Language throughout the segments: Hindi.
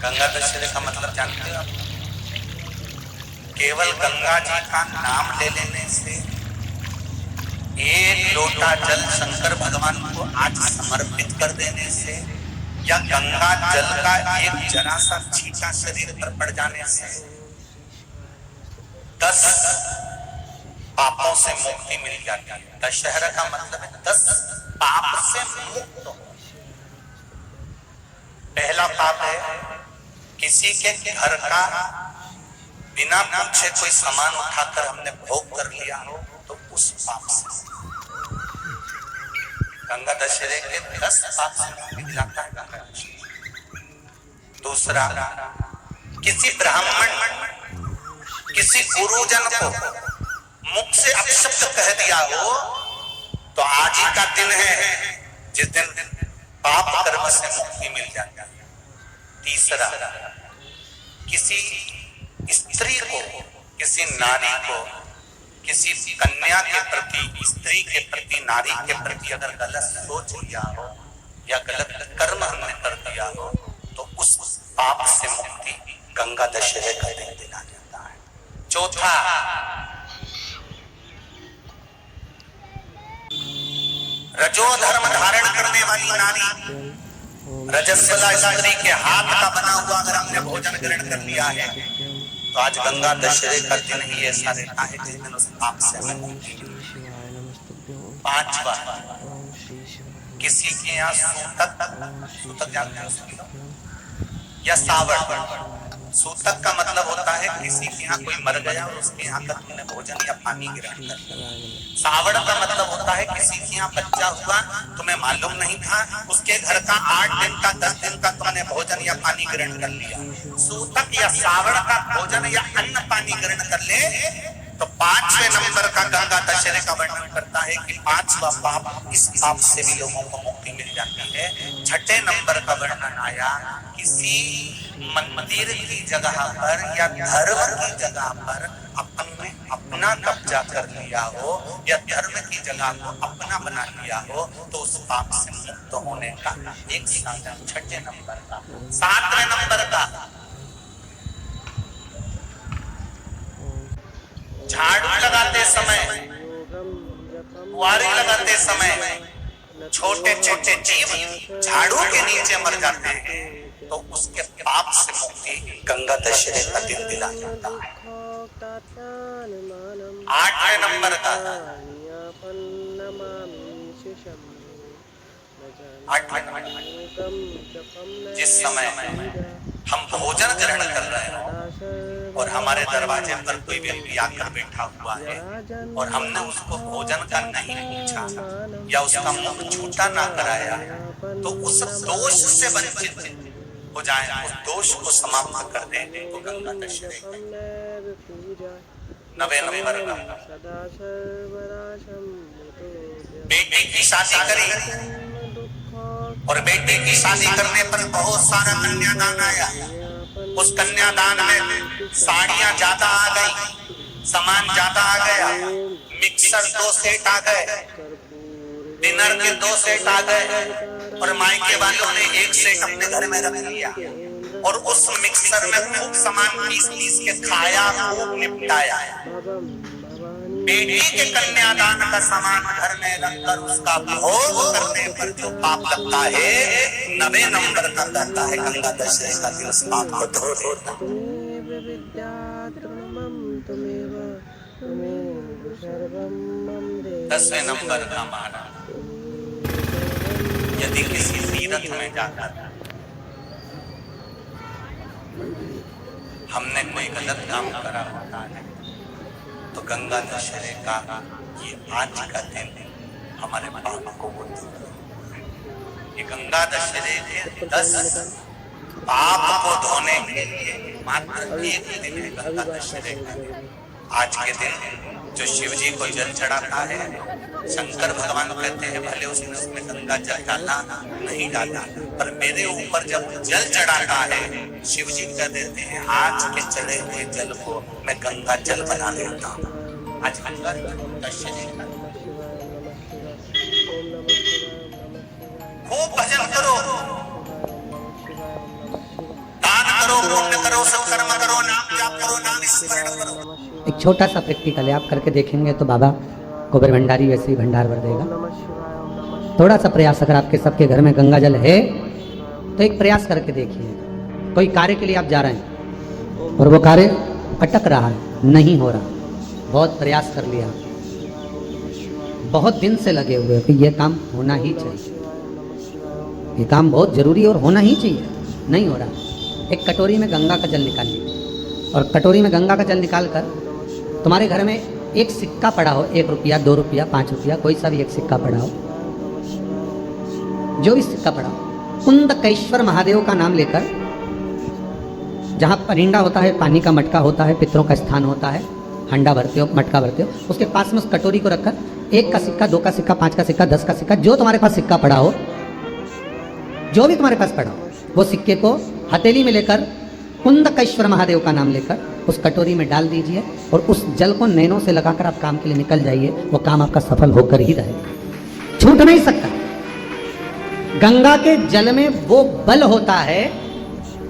गंगा दशहरे का मतलब जानते हो आप? केवल गंगा जी का नाम ले लेने से, एक लोटा जल शंकर भगवान को आज समर्पित कर देने से, या गंगा जल का एक जरा सा छींटा शरीर पर पड़ जाने से 10 पापों से मुक्ति मिल जाती है। दशहरा का मतलब है 10 पाप से मुक्त हो। पहला पाप है किसी के घर का बिना पूछे कोई सामान उठाकर हमने भोग कर लिया हो, तो उस पाप से गंगा दशहरे के 10 पाप से मुक्ति दिलाता है गंगा दशहरा। दूसरा, किसी ब्राह्मण किसी गुरुजन को मुख से अपशब्द कह दिया हो, तो आज ही का दिन है जिस दिन पाप कर्म से मुक्ति मिल जाती है। तीसरा, किसी स्त्री को, किसी नारी को, किसी कन्या के प्रति, स्त्री के प्रति, नारी के प्रति अगर गलत सोच लिया हो या गलत कर्म हमने कर दिया हो, तो उस पाप से मुक्ति गंगा दशहरे का दिन दिला जाता है। चौथा, रजो धर्म धारण करने वाली नारी, रजस्वला स्त्री के हाथ का बना हुआ अगर हमने भोजन ग्रहण कर लिया है, तो आज गंगा दशहरे का दिन ही ऐसा रहता है जिस दिन उस पाप से हमें मुक्ति मिलती है। पांचवा, किसी के यहाँ सूतक जानते हो या सावड़। सूतक का मतलब होता है किसी के यहाँ कोई मर गया और उसके यहाँ का तुमने भोजन या पानी ग्रहण कर लिया। सावड़ का मतलब होता है किसी के यहाँ बच्चा हुआ, तुम्हें मालूम नहीं था, उसके घर का 8 दिन का 10 दिन का तुमने भोजन या पानी ग्रहण कर लिया। सूतक या सावड़ का भोजन या अन्न पानी ग्रहण कर ले, तो 5वें नंबर का गंगा दशहरे का वर्णन करता है कि 5वां पाप, इस पाप से भी लोगों को मुक्ति मिल जाती है। 6ठे नंबर का वर्णन आया, किसी मंदिर की जगह पर या धर्म की जगह पर अपना कब्जा कर लिया हो या धर्म की जगह को अपना बना लिया हो, तो उस पाप से मुक्त होने का एक साधन 6ठे नंबर का। 7वें नंबर का, झाड़ू लगाते समय, बुआरी लगाते समय छोटे छोटे जीव झाड़ू के नीचे मर जाते हैं, तो उसके पाप से मुक्ति गंगा दशहरे का दिन दिला जाता है। 8वें नंबर का, 8वें नंबर, जिस समय हम भोजन ग्रहण कर रहे हो और हमारे दरवाजे पर कोई व्यक्ति आकर बैठा हुआ है और हमने उसको भोजन का नहीं पूछा या उसका मुंह छूटा ना कराया, तो उस दोष से वंचित हो जाए, उस दोष को समाप्त कर दे तो गंगा दशहरे। 9वें नंबर का, बेटी की शादी करी और बेटे की शादी करने पर बहुत सारा कन्यादान आया। उस कन्यादान में साड़ियां ज्यादा आ गई, सामान ज्यादा आ गया, मिक्सर 2 सेट आ गए, डिनर के 2 सेट आ गए, और मायके वालों ने 1 सेट अपने घर में रख लिया और उस मिक्सर में खूब सामान पीस के खाया, खूब निपटाया। बेटी के कन्यादान का सामान घर में रखकर उसका भोग करने पर जो पाप लगता है, 9वें नंबर का कहता है गंगा दशहरे का दिन उस पाप को धो देता। 10वें नंबर का माना, यदि किसी तीर्थ में जाकर हमने कोई गलत काम करा होता है, तो गंगा दशहरे का ये आज का दिन हमारे पाप को ये गंगा दशहरे के 10 पाप को धोने के लिए मात्र एक दिन है गंगा दशहरे का दिन। आज के दिन जो शिव जी को जल चढ़ाता है, शंकर भगवान कहते हैं भले उसने उसमें गंगा जल डाला नहीं डाला, पर मेरे ऊपर जब जल चढ़ाता है शिव जी कह देते हैं आज के चढ़े हुए जल को मैं गंगा जल बना लेता हूँ। आज गंगा दशहरे का खूब भजन करो, दान करो, पुण्य करो, सत्कर्म करो, नाम जाप करो, नाम स्मरण करो। एक छोटा सा प्रैक्टिकल है, आप करके देखेंगे तो बाबा कुबेर भंडारी वैसे ही भंडार भर देगा। थोड़ा सा प्रयास, अगर आपके सबके घर में गंगा जल है तो एक प्रयास करके देखिए। कोई कार्य के लिए आप जा रहे हैं और वो कार्य अटक रहा है, नहीं हो रहा, बहुत प्रयास कर लिया, बहुत दिन से लगे हुए कि ये काम होना ही चाहिए, ये काम बहुत जरूरी और होना ही चाहिए, नहीं हो रहा। एक कटोरी में गंगा का जल निकालिए और कटोरी में गंगा का जल निकालकर तुम्हारे घर में एक सिक्का पड़ा हो, 1 रुपया, 2 रुपया, 5 रुपया, कोई सा भी एक सिक्का पड़ा हो, जो भी सिक्का पड़ा हो, कुंदकेश्वर महादेव का नाम लेकर, जहाँ परिंदा होता है, पानी का मटका होता है, पितरों का स्थान होता है, हंडा भरते हो, मटका भरते हो, उसके पास में उस कटोरी को रखकर 1 का सिक्का, 2 का सिक्का, 5 का सिक्का, 10 का सिक्का, जो तुम्हारे पास सिक्का पड़ा हो, जो भी तुम्हारे पास पड़ा हो, वो सिक्के को हथेली में लेकर कुंदकेश्वर महादेव का नाम लेकर उस कटोरी में डाल दीजिए और उस जल को नैनों से लगाकर आप काम के लिए निकल जाइए। वो काम आपका सफल होकर ही रहेगा, छूट नहीं सकता। गंगा के जल में वो बल होता है,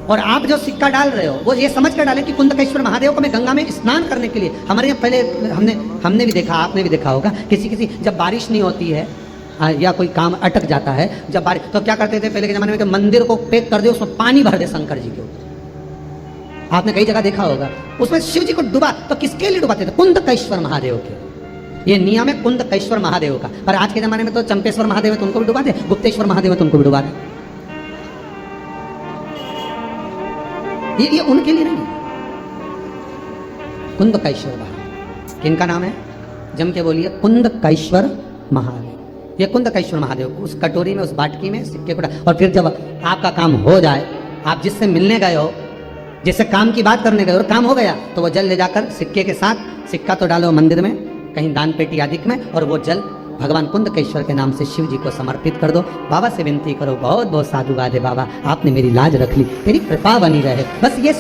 और आप जो सिक्का डाल रहे हो वो ये समझ कर डालें कि कुंदकेश्वर महादेव को मैं गंगा में स्नान करने के लिए। हमारे यहाँ पहले हमने भी देखा, आपने भी देखा होगा, किसी जब बारिश नहीं होती है या कोई काम अटक जाता है, जब बारिश, तो क्या करते थे पहले के जमाने में कि मंदिर को पैक कर दे, उसमें पानी भर दे शंकर जी के ऊपर। आपने कई जगह देखा होगा, उसमें शिव जी को डुबा, तो किसके लिए डुबाते थे? कुंदकेश्वर महादेव के। ये नियम है कुंदकेश्वर महादेव का। पर आज के जमाने में तो चंपेश्वर महादेव है तो उनको भी डुबा दे, गुप्तेश्वर महादेव है तो उनको भी डुबा दे। ये उनके लिए नहीं, कुंदकेश्वर महादेव। किनका नाम है? जम के बोलिए, कुंदकेश्वर महादेव। ये कुंदकेश्वर महादेव उस कटोरी में, उस बाटकी में सिक्के को, और फिर जब आपका काम हो जाए, आप जिससे मिलने गए हो, जिससे काम की बात करने गए और काम हो गया, तो वो जल ले जाकर सिक्के के साथ, सिक्का तो डालो मंदिर में, कहीं दान पेटी आदि में, और वो जल भगवान कुंदकेश्वर के नाम से शिव जी को समर्पित कर दो। बाबा से विनती करो, बहुत बहुत साधुवाद है बाबा, आपने मेरी लाज रख ली, तेरी कृपा बनी रहे, बस ये